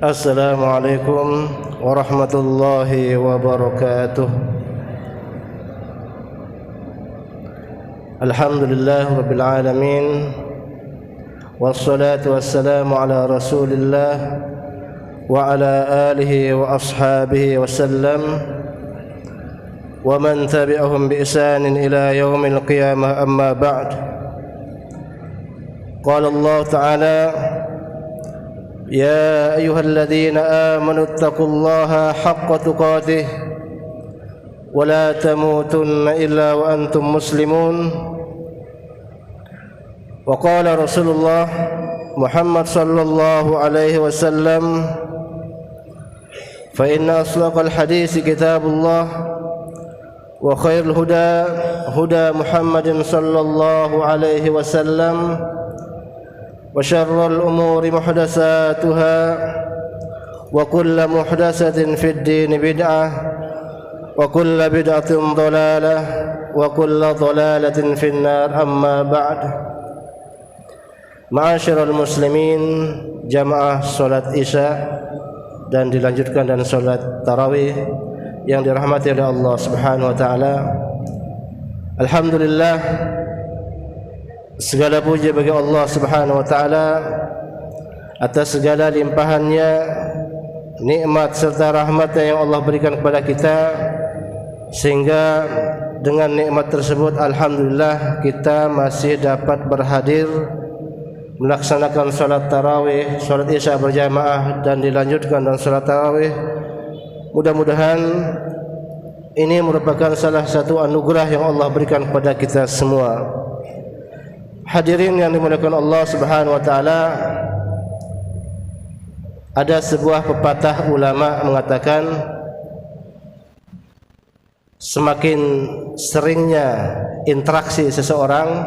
Assalamualaikum warahmatullahi wabarakatuh. Alhamdulillah rabbil alamin, wassalatu wassalamu ala rasulillah wa ala alihi wa ashabihi wasallam wa man tabi'ahum bi ihsanin ila yaumil qiyamah, amma ba'd. Qala Allah ta'ala: يا أيها الذين آمنوا اتقوا الله حق تقاته ولا تموتن إلا وأنتم مسلمون. وقال رسول الله محمد صلى الله عليه وسلم: فإن أصدق الحديث كتاب الله وخير الهدى هدى محمد صلى الله عليه وسلم وشر الأمور محدثاتها وكل محدثة في الدين بدعة وكل بدعة ضلالة وكل ضلالة في النار، أما بعد. Ma'asyiral muslimin, jamaah salat Isya dan dilanjutkan dan salat tarawih yang dirahmati oleh Allah Subhanahu wa taala. Alhamdulillah, segala puji bagi Allah Subhanahu wa taala atas segala limpahannya, nikmat serta rahmatnya yang Allah berikan kepada kita, sehingga dengan nikmat tersebut alhamdulillah kita masih dapat berhadir melaksanakan salat tarawih, salat Isya berjamaah dan dilanjutkan dengan salat tarawih. Mudah-mudahan ini merupakan salah satu anugerah yang Allah berikan kepada kita semua. Hadirin yang dimuliakan Allah Subhanahu wa taala, ada sebuah pepatah ulama mengatakan, semakin seringnya interaksi seseorang,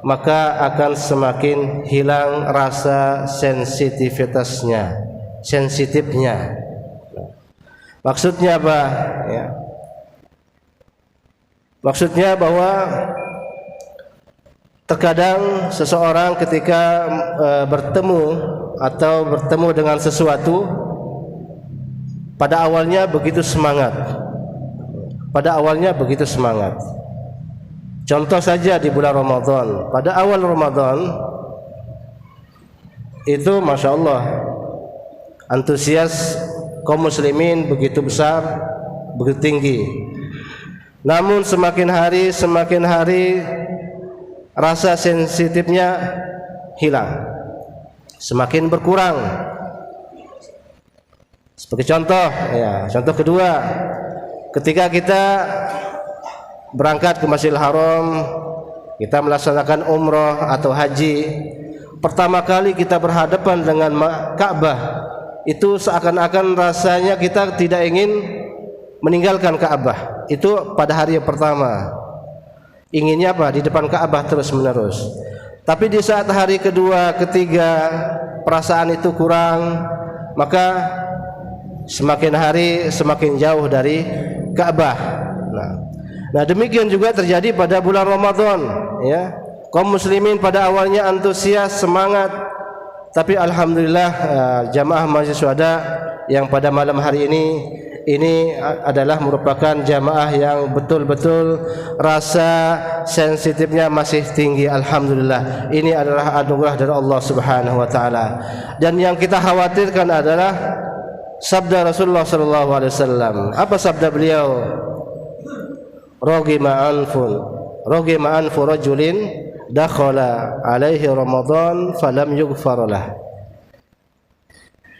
maka akan semakin hilang rasa sensitifnya. Maksudnya apa? Ya. Maksudnya bahwa terkadang seseorang ketika bertemu dengan sesuatu, pada awalnya begitu semangat. Contoh saja di bulan Ramadan. Pada awal Ramadan itu Masya Allah, antusias kaum muslimin begitu besar, begitu tinggi. Namun semakin hari rasa sensitifnya hilang, semakin berkurang. Sebagai contoh, contoh kedua, ketika kita berangkat ke Masjidil Haram, kita melaksanakan umroh atau haji, pertama kali kita berhadapan dengan Ka'bah, itu seakan-akan rasanya kita tidak ingin meninggalkan Ka'bah. Itu pada hari yang pertama, inginnya apa? Di depan Ka'bah terus menerus. Tapi di saat hari kedua, ketiga, perasaan itu kurang, maka semakin hari semakin jauh dari Ka'bah. Nah, demikian juga terjadi pada bulan Ramadan, ya. Kaum muslimin pada awalnya antusias, semangat, tapi alhamdulillah jamaah Masjid Syuhada yang pada malam hari ini adalah merupakan jamaah yang betul-betul rasa sensitifnya masih tinggi. Alhamdulillah, ini adalah anugerah dari Allah Subhanahu wa taala. Dan yang kita khawatirkan adalah sabda Rasulullah sallallahu alaihi wasallam. Apa sabda beliau? Ragima anfu rajulin dakhala alaihi Ramadan falam yughfar lah.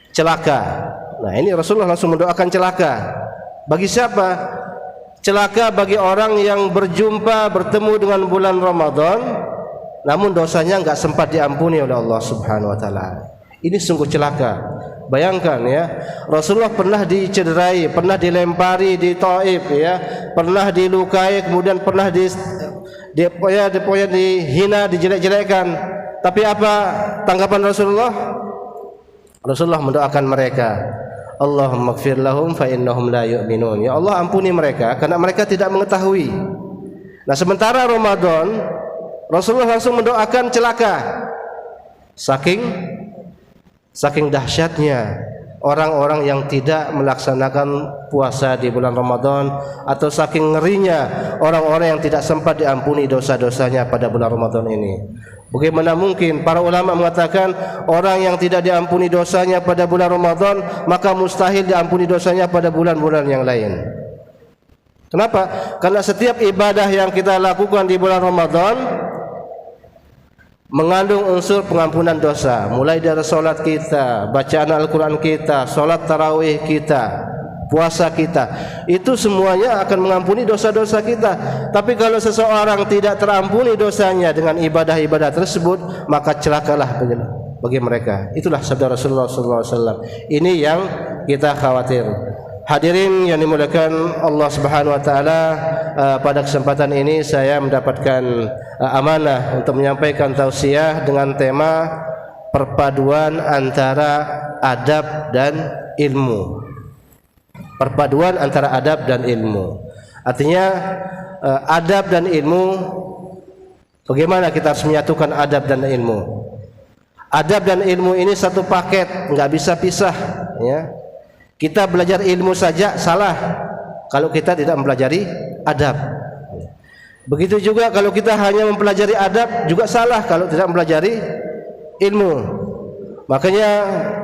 Celaka. Nah, ini Rasulullah langsung mendoakan celaka. Bagi siapa? Celaka bagi orang yang bertemu dengan bulan Ramadan, namun dosanya enggak sempat diampuni oleh Allah Subhanahu wa taala. Ini sungguh celaka. Bayangkan, ya, Rasulullah pernah dicederai, pernah dilempari di Taif, ya, pernah dilukai, kemudian pernah dihina, dijelek-jelekkan. Tapi apa tanggapan Rasulullah? Rasulullah mendoakan mereka, Allahumma ighfir lahum fa innahum la yu'minun. Ya Allah, ampuni mereka karena mereka tidak mengetahui. Nah, sementara Ramadan Rasulullah langsung mendoakan celaka. Saking dahsyatnya orang-orang yang tidak melaksanakan puasa di bulan Ramadan, atau saking ngerinya orang-orang yang tidak sempat diampuni dosa-dosanya pada bulan Ramadan ini. Bagaimana mungkin para ulama mengatakan orang yang tidak diampuni dosanya pada bulan Ramadan maka mustahil diampuni dosanya pada bulan-bulan yang lain. Kenapa? Karena setiap ibadah yang kita lakukan di bulan Ramadan mengandung unsur pengampunan dosa, mulai dari solat kita, bacaan Al-Quran kita, solat tarawih kita, puasa kita, itu semuanya akan mengampuni dosa-dosa kita. Tapi kalau seseorang tidak terampuni dosanya dengan ibadah-ibadah tersebut, maka celakalah bagi mereka. Itulah sabda Rasulullah SAW. Ini yang kita khawatir. Hadirin yang dimuliakan Allah Subhanahu wa taala, pada kesempatan ini saya mendapatkan amanah untuk menyampaikan tausiah dengan tema perpaduan antara adab dan ilmu. Perpaduan antara adab dan ilmu. Artinya adab dan ilmu, bagaimana kita harus menyatukan adab dan ilmu. Adab dan ilmu ini satu paket, nggak bisa pisah, ya. Kita belajar ilmu saja salah kalau kita tidak mempelajari adab. Begitu juga kalau kita hanya mempelajari adab juga salah kalau tidak mempelajari ilmu. Makanya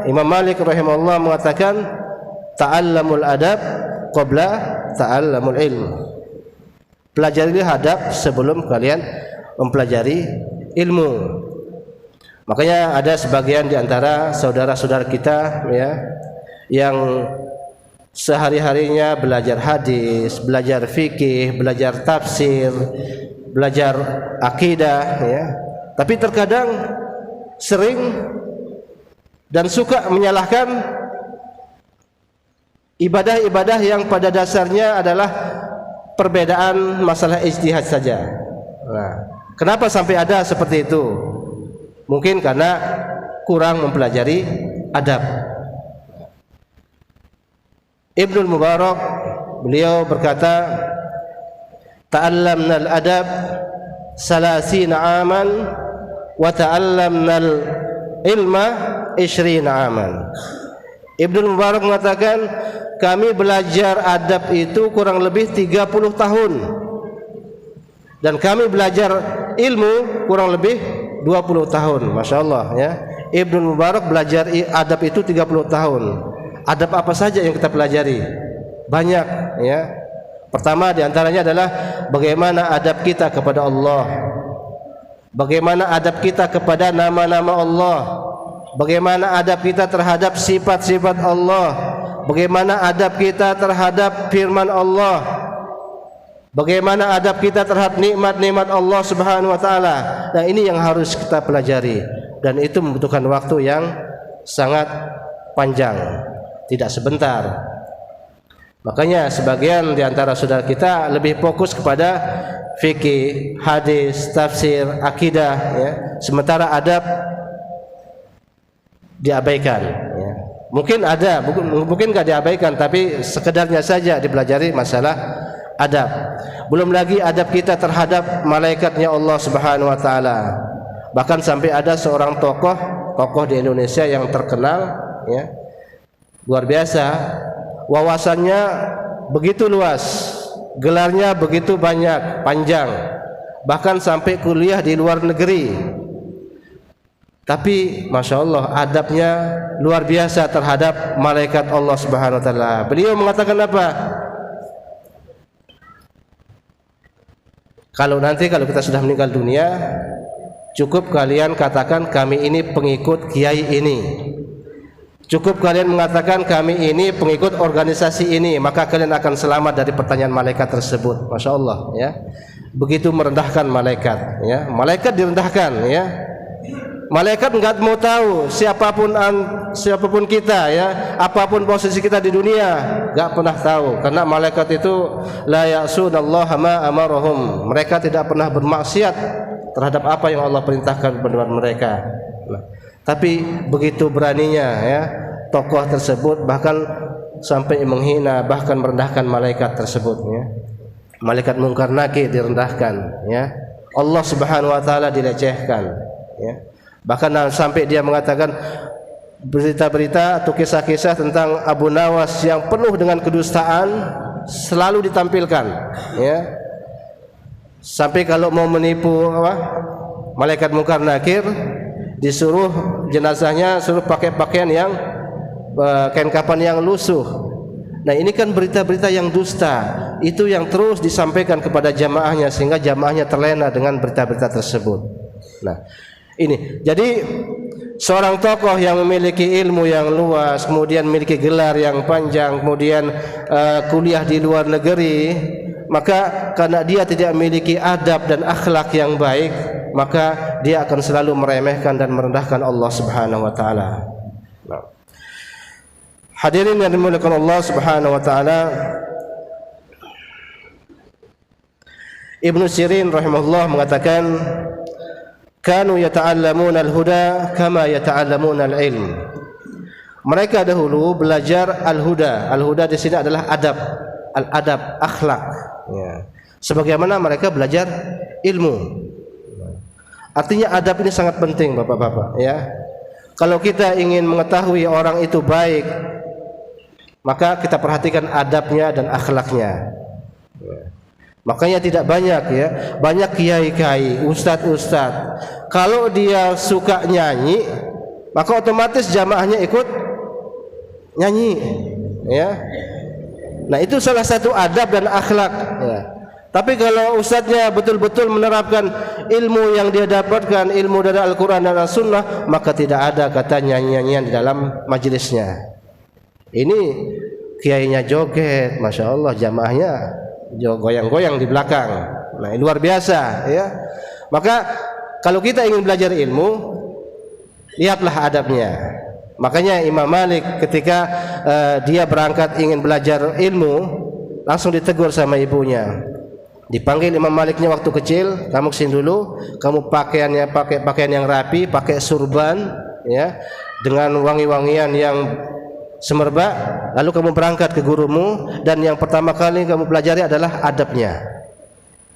Imam Malik rahimahullah mengatakan ta'allamul adab qabla ta'allamul ilm. Pelajarilah adab sebelum kalian mempelajari ilmu. Makanya ada sebagian di antara saudara-saudara kita, ya, yang sehari-harinya belajar hadis, belajar fikih, belajar tafsir, belajar akidah, ya. Tapi terkadang sering dan suka menyalahkan ibadah-ibadah yang pada dasarnya adalah perbedaan masalah ijtihad saja. Nah, kenapa sampai ada seperti itu? Mungkin karena kurang mempelajari adab. Ibnul Mubarak beliau berkata, ta'allamna al-adab salasina aman wa ta'allamna al-ilma 20 aman. Ibnul Mubarak mengatakan kami belajar adab itu kurang lebih 30 tahun dan kami belajar ilmu kurang lebih 20 tahun. Masya Allah, ya. Ibnul Mubarak belajar adab itu 30 tahun. Adab apa saja yang kita pelajari? Banyak, ya. Pertama diantaranya adalah bagaimana adab kita kepada Allah, bagaimana adab kita kepada nama-nama Allah, bagaimana adab kita terhadap sifat-sifat Allah, bagaimana adab kita terhadap firman Allah, bagaimana adab kita terhadap nikmat-nikmat Allah Subhanahu wa taala. Nah, ini yang harus kita pelajari dan itu membutuhkan waktu yang sangat panjang, tidak sebentar. Makanya sebagian di antara saudara kita lebih fokus kepada fikih, hadis, tafsir, akidah, ya. Sementara adab diabaikan, ya. Mungkin ada, mungkin enggak diabaikan, tapi sekedarnya saja dipelajari masalah adab. Belum lagi adab kita terhadap malaikatnya Allah Subhanahu wa taala. Bahkan sampai ada seorang tokoh di Indonesia yang terkenal, ya. Luar biasa, wawasannya begitu luas, gelarnya begitu banyak, panjang, bahkan sampai kuliah di luar negeri. Tapi Masya Allah adabnya luar biasa terhadap malaikat Allah Subhanahu wa taala. Beliau mengatakan apa? Kalau kita sudah meninggal dunia, cukup kalian katakan kami ini pengikut kiai ini. Cukup kalian mengatakan kami ini pengikut organisasi ini, maka kalian akan selamat dari pertanyaan malaikat tersebut. Masya Allah, ya. Begitu merendahkan malaikat, ya. Malaikat direndahkan, ya. Malaikat enggak mau tahu siapapun kita, ya. Apapun posisi kita di dunia, enggak pernah tahu. Karena malaikat itu la ya'sunallaha ma amarahum. Mereka tidak pernah bermaksiat terhadap apa yang Allah perintahkan kepada mereka. Nah, tapi begitu beraninya, ya, tokoh tersebut bahkan sampai menghina, bahkan merendahkan malaikat tersebut, ya. Malaikat Munkar Nakir direndahkan, ya. Allah Subhanahu wa taala dilecehkan, ya. Bahkan sampai dia mengatakan berita-berita atau kisah-kisah tentang Abu Nawas yang penuh dengan kedustaan selalu ditampilkan, ya. Sampai kalau mau menipu malaikat mungkar nakir, disuruh jenazahnya suruh pakai pakaian yang kain kapan yang lusuh. Nah, ini kan berita-berita yang dusta. Itu yang terus disampaikan kepada jamaahnya sehingga jamaahnya terlena dengan berita-berita tersebut. Nah, ini. Jadi seorang tokoh yang memiliki ilmu yang luas, kemudian memiliki gelar yang panjang, kemudian kuliah di luar negeri, maka karena dia tidak memiliki adab dan akhlak yang baik, maka dia akan selalu meremehkan dan merendahkan Allah Subhanahu wa taala. Nah. Hadirin yang dimuliakan Allah Subhanahu wa taala, Ibnu Sirin rahimahullah mengatakan, kanu yata'allamuna al-huda kama yata'allamuna al-ilm. Mereka dahulu belajar al-huda. Al-huda di sini adalah adab, al-adab, akhlak, ya. Sebagaimana mereka belajar ilmu. Artinya adab ini sangat penting, Bapak-bapak, ya. Kalau kita ingin mengetahui orang itu baik, maka kita perhatikan adabnya dan akhlaknya, ya. Makanya tidak banyak, ya, banyak kiai-kiai, ustadz-ustadz, kalau dia suka nyanyi, maka otomatis jamaahnya ikut nyanyi, ya. Nah, itu salah satu adab dan akhlak, ya. Tapi kalau ustadznya betul-betul menerapkan ilmu yang dia dapatkan, ilmu dari Al-Quran dan As-Sunnah, maka tidak ada kata nyanyi-nyanyian di dalam majelisnya. Ini kiainya joget, masya Allah, jamaahnya goyang-goyang di belakang. Nah, ini luar biasa, ya. Maka kalau kita ingin belajar ilmu, lihatlah adabnya. Makanya Imam Malik ketika dia berangkat ingin belajar ilmu, langsung ditegur sama ibunya. Dipanggil Imam Maliknya waktu kecil, kamu kesini dulu, kamu pakaiannya pakai pakaian yang rapi, pakai surban, ya, dengan wangi-wangian yang semerbak, lalu kamu berangkat ke gurumu, dan yang pertama kali kamu pelajari adalah adabnya,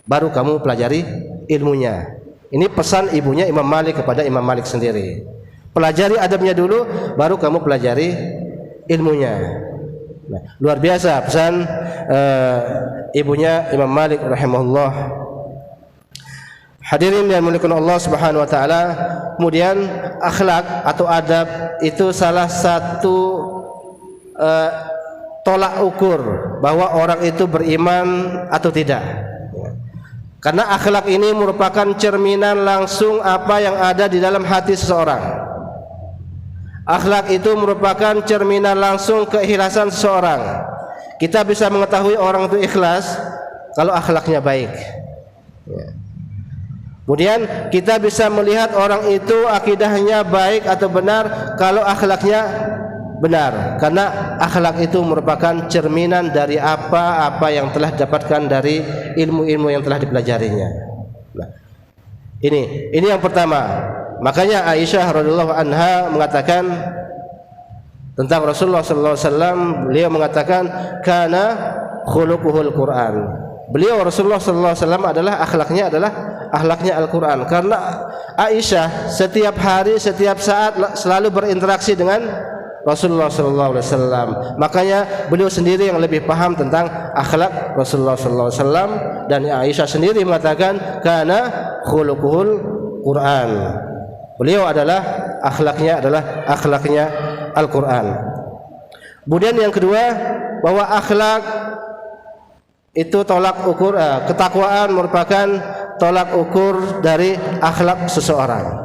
baru kamu pelajari ilmunya. Ini pesan ibunya Imam Malik kepada Imam Malik sendiri. Pelajari adabnya dulu, baru kamu pelajari ilmunya. Nah, luar biasa pesan ibunya Imam Malik rahimahullah. Hadirin yang dimuliakan Allah Subhanahu wa taala, kemudian akhlak atau adab itu salah satu tolak ukur bahwa orang itu beriman atau tidak. Karena akhlak ini merupakan cerminan langsung apa yang ada di dalam hati seseorang. Akhlak itu merupakan cerminan langsung keikhlasan seseorang. Kita bisa mengetahui orang itu ikhlas kalau akhlaknya baik, ya. Kemudian kita bisa melihat orang itu akidahnya baik atau benar kalau akhlaknya benar, karena akhlak itu merupakan cerminan dari apa-apa yang telah didapatkan dari ilmu-ilmu yang telah dipelajarinya. Nah, ini yang pertama. Makanya Aisyah radhiyallahu anha mengatakan tentang Rasulullah sallallahu alaihi wasallam, beliau mengatakan kana khuluquhul Quran. Beliau Rasulullah sallallahu alaihi wasallam adalah akhlaknya Al-Quran. Karena Aisyah setiap hari, setiap saat selalu berinteraksi dengan Rasulullah sallallahu alaihi wasallam. Makanya beliau sendiri yang lebih paham tentang akhlak Rasulullah sallallahu alaihi wasallam, dan Aisyah sendiri mengatakan kana khuluquhul Quran. Beliau akhlaknya Al-Quran. Kemudian yang kedua, bahwa akhlak itu tolak ukur, ketakwaan merupakan tolak ukur dari akhlak seseorang.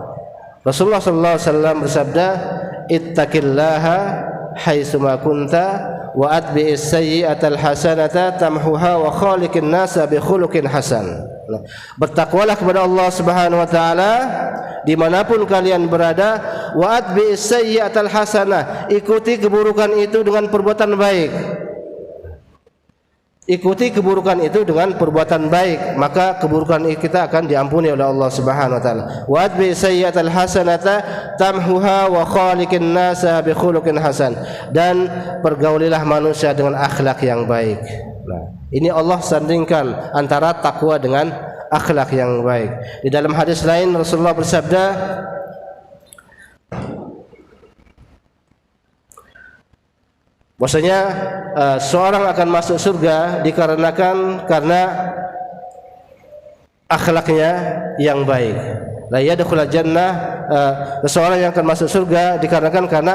Rasulullah sallallahu alaihi wasallam bersabda, ittaqillaha haitsuma kunta wa atbi'is sayyi'atal hasanata tamhuha wa khaliqin nasa bi khuluqin hasan. Bertakwalah kepada Allah Subhanahu wa taala dimanapun kalian berada, wa atbi'is sayyi'atal hasanah, ikuti keburukan itu dengan perbuatan baik. Ikuti keburukan itu dengan perbuatan baik, maka keburukan kita akan diampuni oleh Allah Subhanahu wa taala. Wa atbi'is sayyi'atal hasanata tamhuha wa khaliqin nasa bi khuluqin hasan, dan pergaulilah manusia dengan akhlak yang baik. Nah, ini Allah sandingkan antara takwa dengan akhlak yang baik. Di dalam hadis lain Rasulullah bersabda, Bahwasanya seorang akan masuk surga dikarenakan karena akhlaknya yang baik. La yadkhulul jannah, seseorang yang akan masuk surga dikarenakan karena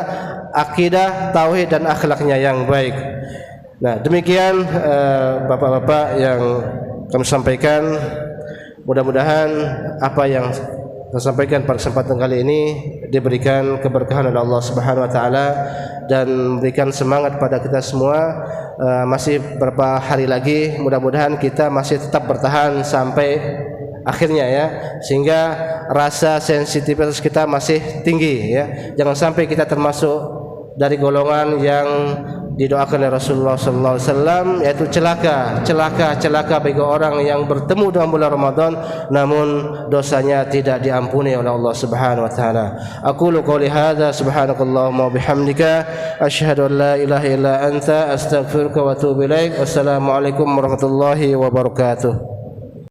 akidah, tauhid dan akhlaknya yang baik. Nah, demikian bapak-bapak yang kami sampaikan. Mudah-mudahan apa yang saya sampaikan pada kesempatan kali ini diberikan keberkahan oleh Allah Subhanahu wa taala dan memberikan semangat pada kita semua. Masih beberapa hari lagi, mudah-mudahan kita masih tetap bertahan sampai akhirnya ya, sehingga rasa sensitivitas kita masih tinggi ya. Jangan sampai kita termasuk dari golongan yang didoakan oleh Rasulullah sallallahu alaihi wasallam, yaitu celaka bagi orang yang bertemu dengan bulan Ramadan namun dosanya tidak diampuni oleh Allah Subhanahu wa taala. Aqulu qouli hadza subhanakallahumma wa bihamdika asyhadu an la ilaha illa anta astaghfiruka wa atubu ilaik. Wassalamu alaikum warahmatullahi wabarakatuh.